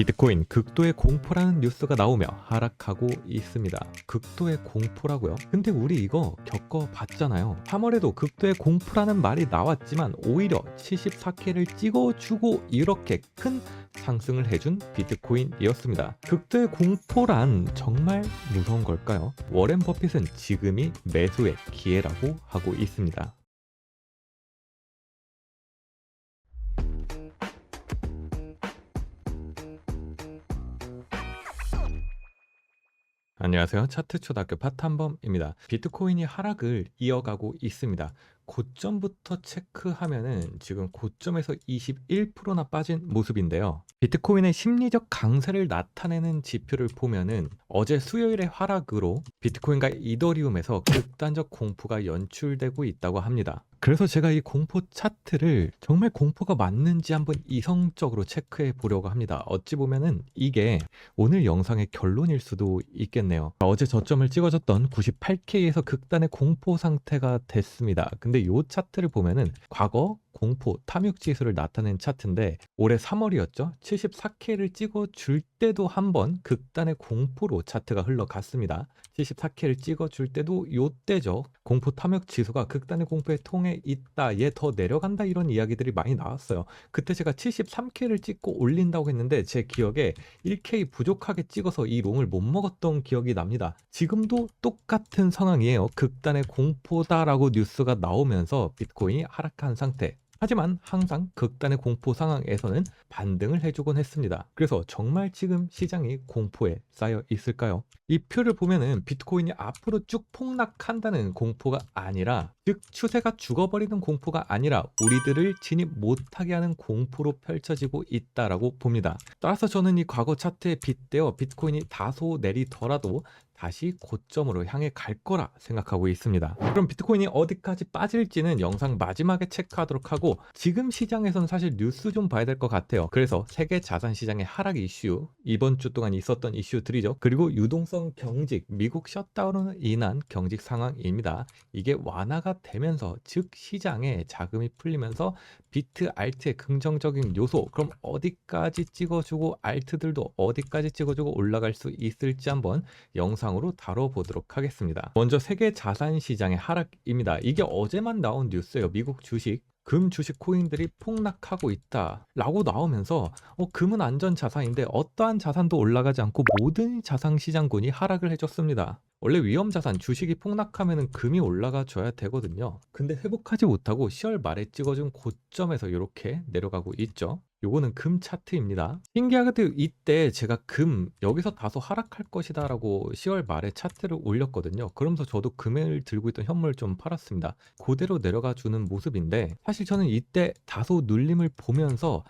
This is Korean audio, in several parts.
비트코인 극도의 공포라는 뉴스가 나오며 하락하고 있습니다. 극도의 공포라고요? 근데 우리 이거 겪어봤잖아요. 3월에도 극도의 공포라는 말이 나왔지만 오히려 74K를 찍어주고 이렇게 큰 상승을 해준 비트코인이었습니다. 극도의 공포란 정말 무서운 걸까요? 워렌 버핏은 지금이 매수의 기회라고 하고 있습니다. 안녕하세요. 차트초등학교 파탄범입니다. 비트코인이 하락을 이어가고 있습니다. 고점부터 체크하면은 지금 고점에서 21%나 빠진 모습인데요. 비트코인의 심리적 강세를 나타내는 지표를 보면은 어제 수요일의 하락으로 비트코인과 이더리움에서 극단적 공포가 연출되고 있다고 합니다. 그래서 제가 이 공포 차트를 정말 공포가 맞는지 한번 이성적으로 체크해 보려고 합니다. 어찌 보면은 이게 오늘 영상의 결론일 수도 있겠네요. 어제 저점을 찍어줬던 98K에서 극단의 공포 상태가 됐습니다. 근데 이 차트를 보면은 과거 공포 탐욕 지수를 나타낸 차트인데 올해 3월이었죠. 74K를 찍어줄 때도 한번 극단의 공포로 차트가 흘러갔습니다. 74K를 찍어줄 때도 요때죠. 공포 탐욕 지수가 극단의 공포의 통에 있다, 얘 더 내려간다, 이런 이야기들이 많이 나왔어요. 그때 제가 73K를 찍고 올린다고 했는데 제 기억에 1K 부족하게 찍어서 이 롱을 못 먹었던 기억이 납니다. 지금도 똑같은 상황이에요. 극단의 공포다라고 뉴스가 나오면서 비트코인이 하락한 상태. 하지만 항상 극단의 공포 상황에서는 반등을 해주곤 했습니다. 그래서 정말 지금 시장이 공포에 쌓여 있을까요? 이 표를 보면은 비트코인이 앞으로 쭉 폭락한다는 공포가 아니라, 즉 추세가 죽어버리는 공포가 아니라 우리들을 진입 못하게 하는 공포로 펼쳐지고 있다라고 봅니다. 따라서 저는 이 과거 차트에 빗대어 비트코인이 다소 내리더라도 다시 고점으로 향해 갈 거라 생각하고 있습니다. 그럼 비트코인이 어디까지 빠질지는 영상 마지막에 체크하도록 하고, 지금 시장에선 사실 뉴스 좀 봐야 될 것 같아요. 그래서 세계 자산 시장의 하락 이슈, 이번 주 동안 있었던 이슈들이죠. 그리고 유동성 경직, 미국 셧다운으로 인한 경직 상황입니다. 이게 완화가 되면서, 즉 시장에 자금이 풀리면서 비트, 알트의 긍정적인 요소, 그럼 어디까지 찍어주고 알트들도 어디까지 찍어주고 올라갈 수 있을지 한번 영상으로 다뤄보도록 하겠습니다. 먼저 세계 자산 시장의 하락입니다. 이게 어제만 나온 뉴스예요. 미국 주식, 금 주식 코인들이 폭락하고 있다 라고 나오면서 금은 안전 자산인데 어떠한 자산도 올라가지 않고 모든 자산 시장군이 하락을 해줬습니다. 원래 위험 자산 주식이 폭락하면 금이 올라가 줘야 되거든요. 근데 회복하지 못하고 10월 말에 찍어준 고점에서 이렇게 내려가고 있죠. 요거는 금 차트입니다. 신기하게도 이때 제가 금 여기서 다소 하락할 것이다 라고 10월 말에 차트를 올렸거든요. 그러면서 저도 금을 들고 있던 현물을 좀 팔았습니다. 그대로 내려가 주는 모습인데, 사실 저는 이때 다소 눌림을 보면서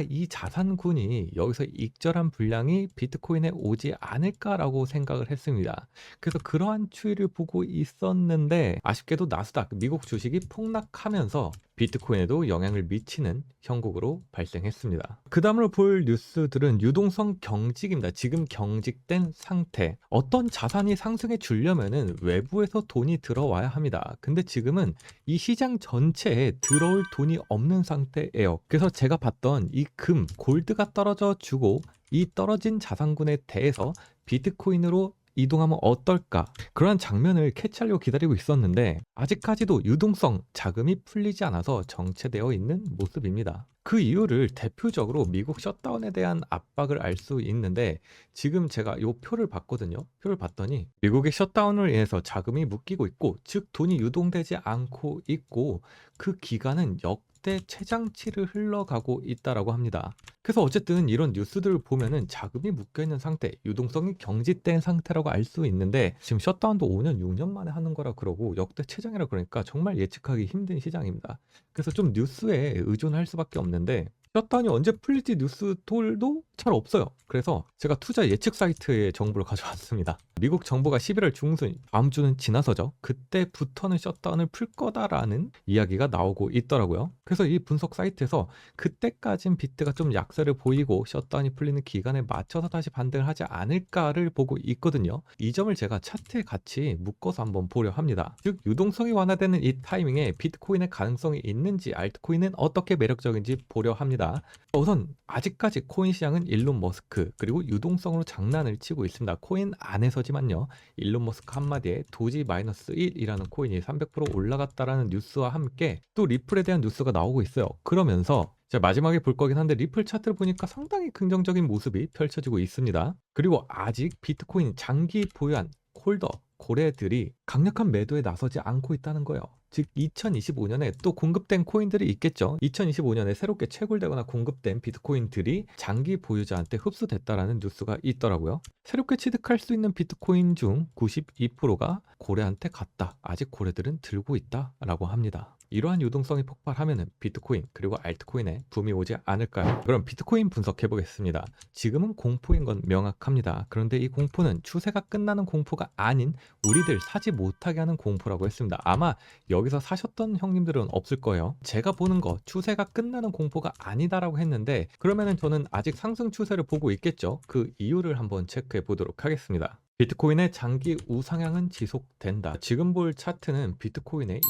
이 자산군이 여기서 익절한 분량이 비트코인에 오지 않을까라고 생각을 했습니다. 그래서 그러한 추이를 보고 있었는데, 아쉽게도 나스닥 미국 주식이 폭락하면서 비트코인에도 영향을 미치는 형국으로 발생했습니다. 그 다음으로 볼 뉴스들은 유동성 경직입니다. 지금 경직된 상태. 어떤 자산이 상승해 주려면은 외부에서 돈이 들어와야 합니다. 근데 지금은 이 시장 전체에 들어올 돈이 없는 상태예요. 그래서 제가 봤던 이 금, 골드가 떨어져 주고 이 떨어진 자산군에 대해서 비트코인으로 이동하면 어떨까? 그러한 장면을 캐치하려고 기다리고 있었는데 아직까지도 유동성 자금이 풀리지 않아서 정체되어 있는 모습입니다. 그 이유를 대표적으로 미국 셧다운에 대한 압박을 알 수 있는데, 지금 제가 이 표를 봤거든요. 표를 봤더니 미국의 셧다운을 인해서 자금이 묶이고 있고, 즉 돈이 유동되지 않고 있고, 그 기간은 역대 최장치를 흘러가고 있다라고 합니다. 그래서 어쨌든 이런 뉴스들을 보면은 자금이 묶여있는 상태, 유동성이 경직된 상태라고 알 수 있는데, 지금 셧다운도 5년, 6년 만에 하는 거라 그러고 역대 최장이라 그러니까 정말 예측하기 힘든 시장입니다. 그래서 좀 뉴스에 의존할 수밖에 없는데, 셧다운이 언제 풀릴지 뉴스들도 잘 없어요. 그래서 제가 투자 예측 사이트의 정보를 가져왔습니다. 미국 정부가 11월 중순, 다음 주는 지나서죠. 그때부터는 셧다운을 풀 거다라는 이야기가 나오고 있더라고요. 그래서 이 분석 사이트에서 그때까진 비트가 좀 약세를 보이고 셧다운이 풀리는 기간에 맞춰서 다시 반등을 하지 않을까를 보고 있거든요. 이 점을 제가 차트에 같이 묶어서 한번 보려 합니다. 즉 유동성이 완화되는 이 타이밍에 비트코인의 가능성이 있는지, 알트코인은 어떻게 매력적인지 보려 합니다. 합니다. 우선 아직까지 코인 시장은 일론 머스크 그리고 유동성으로 장난을 치고 있습니다. 코인 안에서지만요. 일론 머스크 한마디에 도지 -1이라는 코인이 300% 올라갔다라는 뉴스와 함께 또 리플에 대한 뉴스가 나오고 있어요. 그러면서 제가 마지막에 볼 거긴 한데 리플 차트를 보니까 상당히 긍정적인 모습이 펼쳐지고 있습니다. 그리고 아직 비트코인 장기 보유한 홀더, 고래들이 강력한 매도에 나서지 않고 있다는 거예요. 즉 2025년에 또 공급된 코인들이 있겠죠. 2025년에 새롭게 채굴되거나 공급된 비트코인들이 장기 보유자한테 흡수됐다라는 뉴스가 있더라고요. 새롭게 취득할 수 있는 비트코인 중 92%가 고래한테 갔다. 아직 고래들은 들고 있다라고 합니다. 이러한 유동성이 폭발하면 비트코인 그리고 알트코인에 붐이 오지 않을까요? 그럼 비트코인 분석해 보겠습니다. 지금은 공포인 건 명확합니다. 그런데 이 공포는 추세가 끝나는 공포가 아닌 우리들 사지 못하게 하는 공포라고 했습니다. 아마 여기서 사셨던 형님들은 없을 거예요. 제가 보는 거 추세가 끝나는 공포가 아니다라고 했는데 그러면은 저는 아직 상승 추세를 보고 있겠죠. 그 이유를 한번 체크해 보도록 하겠습니다. 비트코인의 장기 우상향은 지속된다. 지금 볼 차트는 비트코인의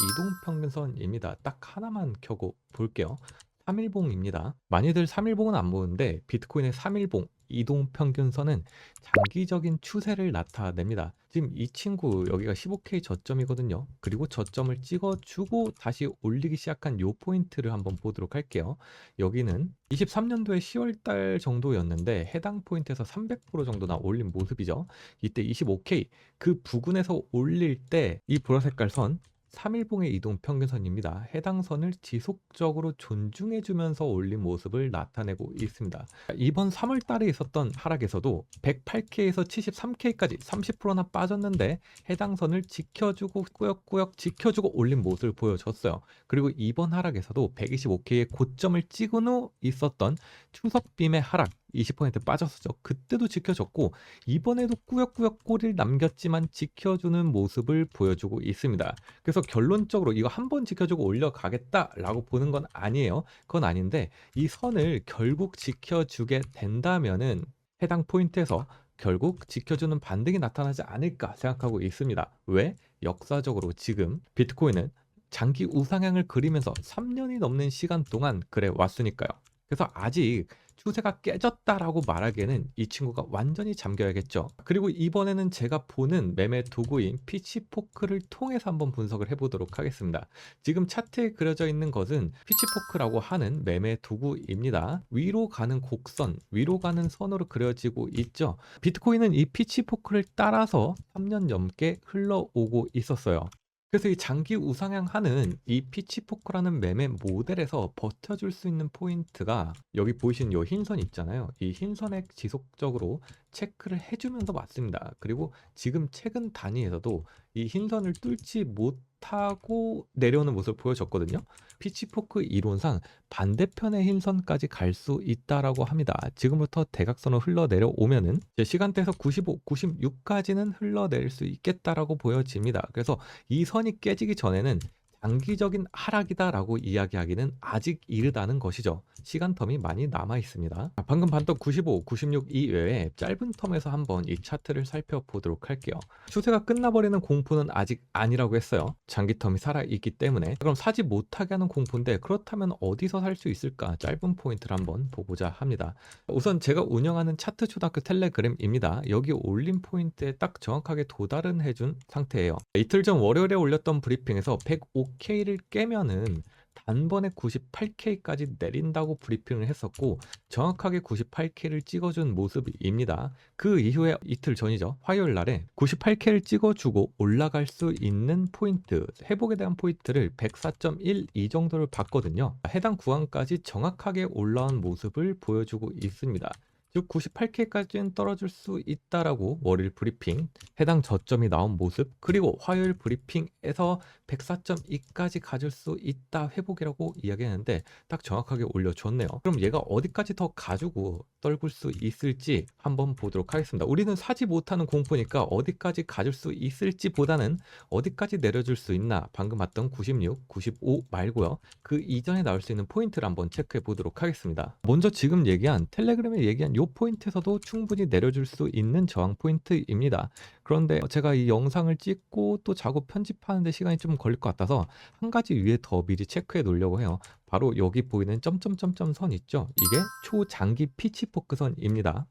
이동평균선입니다. 딱 하나만 켜고 볼게요. 3일봉입니다. 많이들 3일봉은 안 보는데 비트코인의 3일봉 이동평균선은 장기적인 추세를 나타냅니다. 지금 이 친구 여기가 15K 저점이거든요. 그리고 저점을 찍어주고 다시 올리기 시작한 요 포인트를 한번 보도록 할게요. 여기는 23년도에 10월달 정도였는데 해당 포인트에서 300% 정도나 올린 모습이죠. 이때 25K 그 부근에서 올릴 때 이 보라색깔 선 3일봉의 이동 평균선입니다. 해당 선을 지속적으로 존중해주면서 올린 모습을 나타내고 있습니다. 이번 3월 달에 있었던 하락에서도 108K에서 73K까지 30%나 빠졌는데 해당 선을 지켜주고 꾸역꾸역 지켜주고 올린 모습을 보여줬어요. 그리고 이번 하락에서도 125K의 고점을 찍은 후 있었던 추석빔의 하락 20% 빠졌었죠. 그때도 지켜줬고 이번에도 꾸역꾸역 꼬리를 남겼지만 지켜주는 모습을 보여주고 있습니다. 그래서 결론적으로 이거 한번 지켜주고 올려가겠다라고 보는 건 아니에요. 그건 아닌데 이 선을 결국 지켜주게 된다면은 해당 포인트에서 결국 지켜주는 반등이 나타나지 않을까 생각하고 있습니다. 왜? 역사적으로 지금 비트코인은 장기 우상향을 그리면서 3년이 넘는 시간 동안 그래 왔으니까요. 그래서 아직 추세가 깨졌다라고 말하기에는 이 친구가 완전히 잠겨야겠죠. 그리고 이번에는 제가 보는 매매 도구인 피치포크를 통해서 한번 분석을 해보도록 하겠습니다. 지금 차트에 그려져 있는 것은 피치포크라고 하는 매매 도구입니다. 위로 가는 곡선, 위로 가는 선으로 그려지고 있죠. 비트코인은 이 피치포크를 따라서 3년 넘게 흘러오고 있었어요. 그래서 이 장기 우상향하는 이 피치포크라는 매매 모델에서 버텨줄 수 있는 포인트가 여기 보이시는 이 흰선 있잖아요. 이 흰선에 지속적으로 체크를 해주면서 맞습니다. 그리고 지금 최근 단위에서도 이 흰선을 뚫지 못하고 내려오는 모습을 보여줬거든요. 피치포크 이론상 반대편의 흰선까지 갈 수 있다라고 합니다. 지금부터 대각선으로 흘러내려오면은 시간대에서 95, 96까지는 흘러내릴 수 있겠다라고 보여집니다. 그래서 이 선이 깨지기 전에는 장기적인 하락이다라고 이야기하기는 아직 이르다는 것이죠. 시간 텀이 많이 남아 있습니다. 방금 봤던 95, 96 이외에 짧은 텀에서 한번 이 차트를 살펴보도록 할게요. 추세가 끝나버리는 공포는 아직 아니라고 했어요. 장기 텀이 살아있기 때문에. 그럼 사지 못하게 하는 공포인데 그렇다면 어디서 살 수 있을까? 짧은 포인트를 한번 보고자 합니다. 우선 제가 운영하는 차트 초등학교 텔레그램입니다. 여기 올린 포인트에 딱 정확하게 도달은 해준 상태예요. 이틀 전 월요일에 올렸던 브리핑에서 105K를 깨면은 단번에 98K까지 내린다고 브리핑을 했었고 정확하게 98K를 찍어준 모습입니다. 그 이후에 이틀 전이죠. 화요일 날에 98K를 찍어주고 올라갈 수 있는 포인트, 회복에 대한 포인트를 104.12 정도를 봤거든요. 해당 구간까지 정확하게 올라온 모습을 보여주고 있습니다. 즉 98K까지는 떨어질 수 있다라고 월요일 브리핑 해당 저점이 나온 모습 그리고 화요일 브리핑에서 104.2까지 가질 수 있다 회복이라고 이야기했는데 딱 정확하게 올려줬네요. 그럼 얘가 어디까지 더 가지고 떨굴 수 있을지 한번 보도록 하겠습니다. 우리는 사지 못하는 공포니까 어디까지 가질 수 있을지 보다는 어디까지 내려줄 수 있나 방금 봤던 96, 95 말고요. 그 이전에 나올 수 있는 포인트를 한번 체크해 보도록 하겠습니다. 먼저 지금 얘기한 텔레그램에 얘기한 요 요 포인트에서도 충분히 내려줄 수 있는 저항 포인트입니다. 그런데 제가 이 영상을 찍고 또 작업 편집하는 데 시간이 좀 걸릴 것 같아서 한 가지 위에 더 미리 체크해 놓으려고 해요. 바로 여기 보이는 점점점점 선 있죠? 이게 초장기 피치포크 선입니다.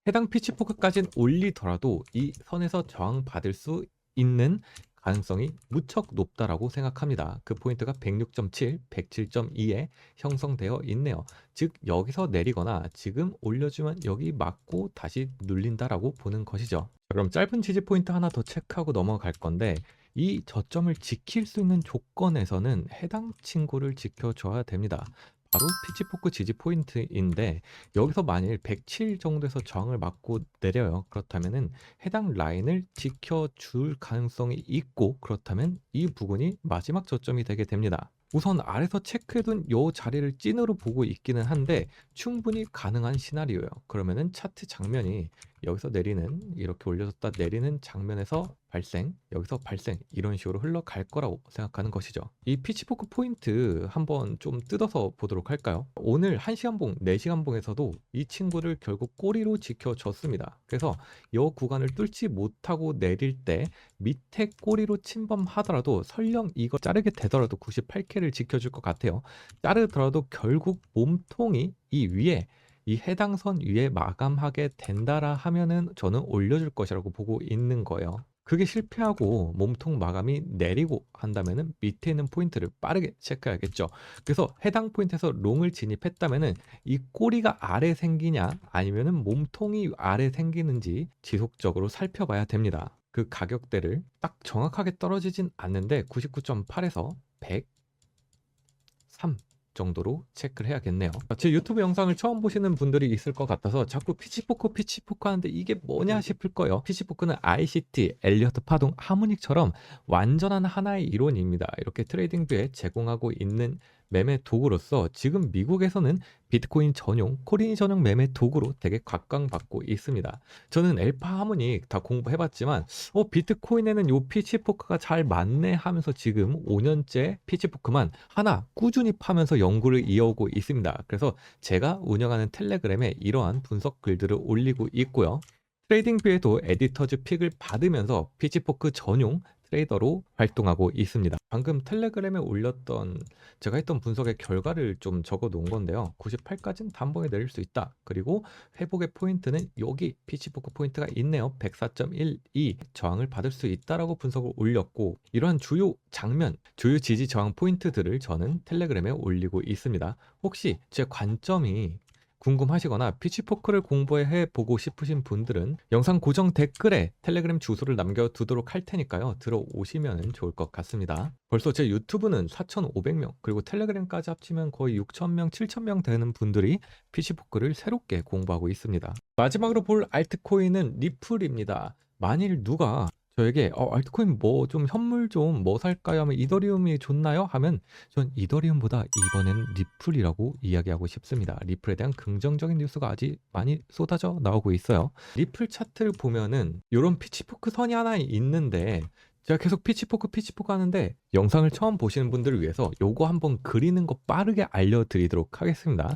해당 피치포크까지는 올리더라도 이 선에서 저항받을 수 있는 가능성이 무척 높다라고 생각합니다. 그 포인트가 106.7, 107.2에 형성되어 있네요. 즉 여기서 내리거나 지금 올려주면 여기 맞고 다시 눌린다라고 보는 것이죠. 그럼 짧은 지지 포인트 하나 더 체크하고 넘어갈 건데 이 저점을 지킬 수 있는 조건에서는 해당 친구를 지켜줘야 됩니다. 바로 피치포크 지지 포인트인데 여기서 만일 107 정도에서 저항을 맞고 내려요. 그렇다면은 해당 라인을 지켜줄 가능성이 있고 그렇다면 이 부분이 마지막 저점이 되게 됩니다. 우선 아래서 체크해둔 요 자리를 찐으로 보고 있기는 한데 충분히 가능한 시나리오예요. 그러면은 차트 장면이 여기서 내리는 이렇게 올려졌다 내리는 장면에서 발생, 여기서 발생 이런 식으로 흘러갈 거라고 생각하는 것이죠. 이 피치포크 포인트 한번 좀 뜯어서 보도록 할까요? 오늘 1시간봉, 4시간봉에서도 이 친구를 결국 꼬리로 지켜줬습니다. 그래서 이 구간을 뚫지 못하고 내릴 때 밑에 꼬리로 침범하더라도 설령 이걸 자르게 되더라도 98K를 지켜줄 것 같아요. 자르더라도 결국 몸통이 이 위에 이 해당 선 위에 마감하게 된다라 하면은 저는 올려줄 것이라고 보고 있는 거예요. 그게 실패하고 몸통 마감이 내리고 한다면은 밑에 있는 포인트를 빠르게 체크해야겠죠. 그래서 해당 포인트에서 롱을 진입했다면은 이 꼬리가 아래 생기냐 아니면은 몸통이 아래 생기는지 지속적으로 살펴봐야 됩니다. 그 가격대를 딱 정확하게 떨어지진 않는데 99.8에서 103 정도로 체크를 해야겠네요. 제 유튜브 영상을 처음 보시는 분들이 있을 것 같아서 자꾸 피치포크 하는데 이게 뭐냐 싶을 거예요. 피치포크는 ICT, 엘리어트 파동, 하모닉처럼 완전한 하나의 이론입니다. 이렇게 트레이딩뷰에 제공하고 있는 매매 도구로서 지금 미국에서는 비트코인 전용, 코린 전용 매매 도구로 되게 각광받고 있습니다. 저는 엘파 하모닉 다 공부해봤지만 비트코인에는 요 피치포크가 잘 맞네 하면서 지금 5년째 피치포크만 하나 꾸준히 파면서 연구를 이어오고 있습니다. 그래서 제가 운영하는 텔레그램에 이러한 분석 글들을 올리고 있고요. 트레이딩뷰에도 에디터즈 픽을 받으면서 피치포크 전용 트레이더로 활동하고 있습니다. 방금 텔레그램에 올렸던 제가 했던 분석의 결과를 좀 적어 놓은 건데요. 98까지는 단번에 내릴 수 있다. 그리고 회복의 포인트는 여기 피치포크 포인트가 있네요. 104.12 저항을 받을 수 있다라고 분석을 올렸고 이러한 주요 장면, 주요 지지 저항 포인트들을 저는 텔레그램에 올리고 있습니다. 혹시 제 관점이 궁금하시거나 피치포크를 공부해 보고 싶으신 분들은 영상 고정 댓글에 텔레그램 주소를 남겨두도록 할 테니까요. 들어오시면 좋을 것 같습니다. 벌써 제 유튜브는 4,500명 그리고 텔레그램까지 합치면 거의 6,000명, 7,000명 되는 분들이 피치포크를 새롭게 공부하고 있습니다. 마지막으로 볼 알트코인은 리플입니다. 만일 누가 저에게 알트코인 뭐 좀 현물 좀 뭐 살까요? 하면 이더리움이 좋나요? 하면 전 이더리움보다 이번에는 리플이라고 이야기하고 싶습니다. 리플에 대한 긍정적인 뉴스가 아직 많이 쏟아져 나오고 있어요. 리플 차트를 보면은 이런 피치포크 선이 하나 있는데 제가 계속 피치포크 하는데 영상을 처음 보시는 분들을 위해서 요거 한번 그리는 거 빠르게 알려드리도록 하겠습니다.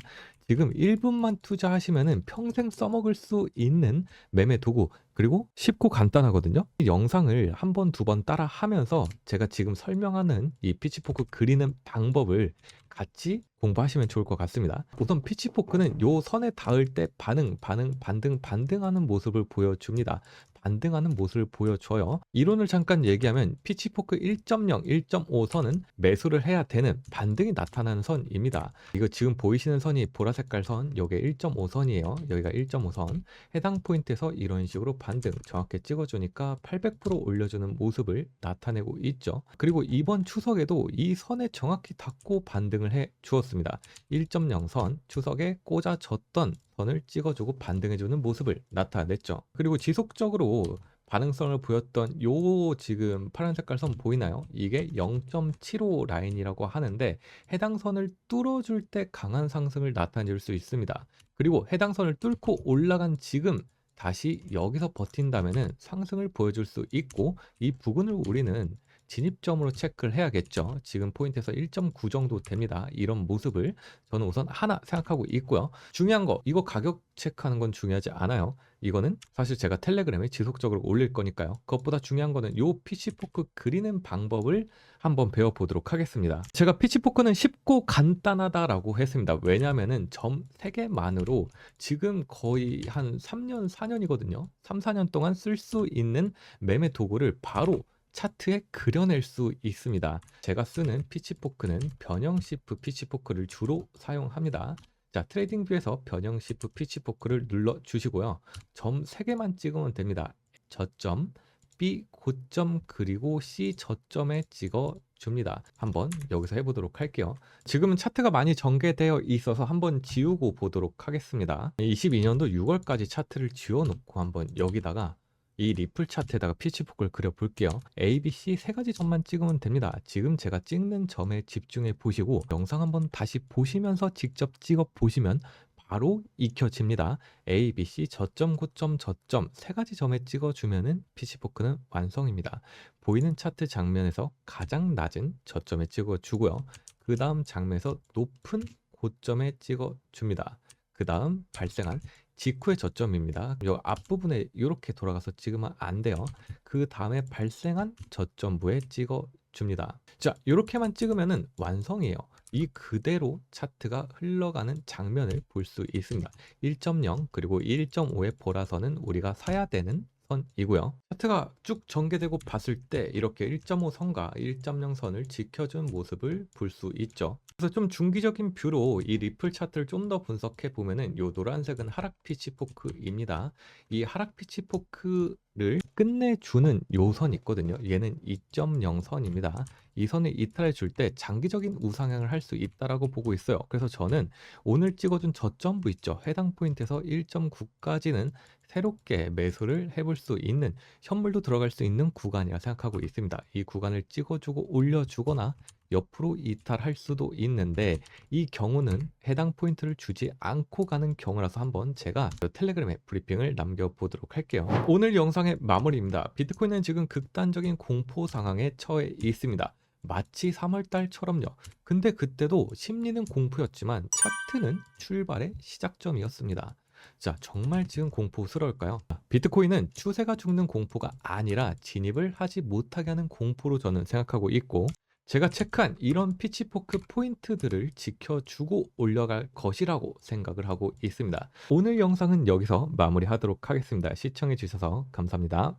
지금 1분만 투자하시면은 평생 써먹을 수 있는 매매 도구 그리고 쉽고 간단하거든요. 이 영상을 한 번, 두 번 따라 하면서 제가 지금 설명하는 이 피치포크 그리는 방법을 같이 공부하시면 좋을 것 같습니다. 우선 피치포크는 요 선에 닿을 때 반등하는 모습을 보여줍니다. 반등하는 모습을 보여줘요. 이론을 잠깐 얘기하면 피치포크 1.0, 1.5 선은 매수를 해야 되는 반등이 나타나는 선입니다. 이거 지금 보이시는 선이 보라색깔 선, 여기 1.5 선이에요. 여기가 1.5 선. 해당 포인트에서 이런 식으로 반등 정확히 찍어주니까 800% 올려주는 모습을 나타내고 있죠. 그리고 이번 추석에도 이 선에 정확히 닿고 반등을 해 주었습니다. 1.0 선, 추석에 꽂아졌던 선을 찍어주고 반등해주는 모습을 나타냈죠. 그리고 지속적으로 반응성을 보였던 요 지금 파란 색깔 선 보이나요? 이게 0.75 라인이라고 하는데 해당 선을 뚫어줄 때 강한 상승을 나타낼 수 있습니다. 그리고 해당 선을 뚫고 올라간 지금 다시 여기서 버틴다면은 상승을 보여줄 수 있고 이 부분을 우리는 진입점으로 체크를 해야겠죠. 지금 포인트에서 1.9 정도 됩니다. 이런 모습을 저는 우선 하나 생각하고 있고요. 중요한 거 이거 가격 체크하는 건 중요하지 않아요. 이거는 사실 제가 텔레그램에 지속적으로 올릴 거니까요. 그것보다 중요한 거는 요 피치포크 그리는 방법을 한번 배워보도록 하겠습니다. 제가 피치포크는 쉽고 간단하다라고 했습니다. 왜냐하면은 점 3개만으로 지금 거의 한 3년, 4년이거든요. 3, 4년 동안 쓸 수 있는 매매 도구를 바로 차트에 그려낼 수 있습니다. 제가 쓰는 피치포크는 변형 시프 피치포크를 주로 사용합니다. 자, 트레이딩뷰에서 변형 시프 피치포크를 눌러 주시고요. 점 3개만 찍으면 됩니다. 저점, B 고점 그리고 C 저점에 찍어 줍니다. 한번 여기서 해보도록 할게요. 지금은 차트가 많이 전개되어 있어서 한번 지우고 보도록 하겠습니다. 22년도 6월까지 차트를 지워놓고 한번 여기다가 이 리플 차트에다가 피치포크를 그려볼게요. A, B, C 세 가지 점만 찍으면 됩니다. 지금 제가 찍는 점에 집중해 보시고 영상 한번 다시 보시면서 직접 찍어 보시면 바로 익혀집니다. A, B, C 저점, 고점, 저점 세 가지 점에 찍어주면은 피치포크는 완성입니다. 보이는 차트 장면에서 가장 낮은 저점에 찍어주고요. 그 다음 장면에서 높은 고점에 찍어줍니다. 그 다음 발생한 직후의 저점입니다. 요 앞부분에 이렇게 돌아가서 찍으면 안 돼요. 그 다음에 발생한 저점부에 찍어줍니다. 자, 이렇게만 찍으면은 완성이에요. 이 그대로 차트가 흘러가는 장면을 볼 수 있습니다. 1.0 그리고 1.5의 보라선은 우리가 사야 되는 선이고요. 차트가 쭉 전개되고 봤을 때 이렇게 1.5 선과 1.0 선을 지켜준 모습을 볼 수 있죠. 그래서 좀 중기적인 뷰로 이 리플 차트를 좀 더 분석해 보면은 요 노란색은 하락 피치포크입니다. 이 하락 피치포크를 끝내주는 요 선 있거든요. 얘는 2.0 선입니다. 이 선을 이탈해 줄 때 장기적인 우상향을 할 수 있다라고 보고 있어요. 그래서 저는 오늘 찍어준 저점부 있죠. 해당 포인트에서 1.9까지는 새롭게 매수를 해볼 수 있는 현물도 들어갈 수 있는 구간이라 생각하고 있습니다. 이 구간을 찍어주고 올려주거나 옆으로 이탈할 수도 있는데 이 경우는 해당 포인트를 주지 않고 가는 경우라서 한번 제가 텔레그램에 브리핑을 남겨보도록 할게요. 오늘 영상의 마무리입니다. 비트코인은 지금 극단적인 공포 상황에 처해 있습니다. 마치 3월달처럼요. 근데 그때도 심리는 공포였지만 차트는 출발의 시작점이었습니다. 자, 정말 지금 공포스러울까요? 비트코인은 추세가 죽는 공포가 아니라 진입을 하지 못하게 하는 공포로 저는 생각하고 있고 제가 체크한 이런 피치포크 포인트들을 지켜주고 올라갈 것이라고 생각을 하고 있습니다. 오늘 영상은 여기서 마무리하도록 하겠습니다. 시청해 주셔서 감사합니다.